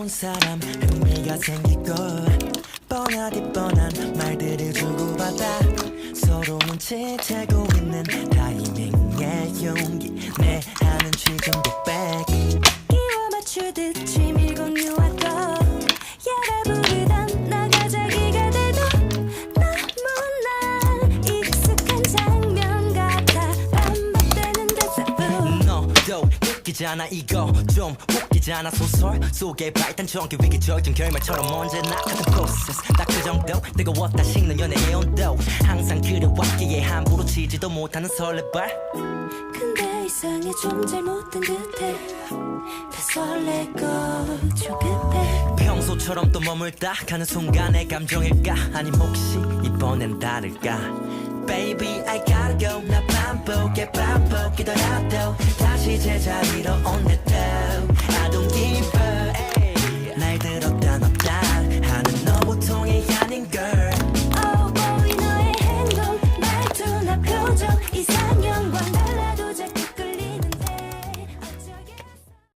새로운 사람 흥미가 생길 걸 뻔하디 뻔한 말들을 주고받아 서로 눈치채고 있는 타이밍의 용기 내 아는 취중도 끼워 맞추듯 치밀고 유화도 야라 부르던 너가 자기가 돼도 너무나 익숙한 장면 같아 반복되는 대사뿐 너도 느끼잖아 이거 좀 웃기잖아 소설 속의 발단정기 위기적인 결말처럼 언제나 같은 프로세스 딱 그 정도 뜨거웠다 식는 연애의 온도 항상 그래왔기에 함부로 치지도 못하는 설레발 근데 이상해 좀 잘못된 듯해 다 설레고 조급해 평소처럼 또 머물다 가는 순간의 감정일까 아님 혹시 이번엔 다를까 Baby I gotta go 나 반복에 반복이더라도 다시 제자리로 온내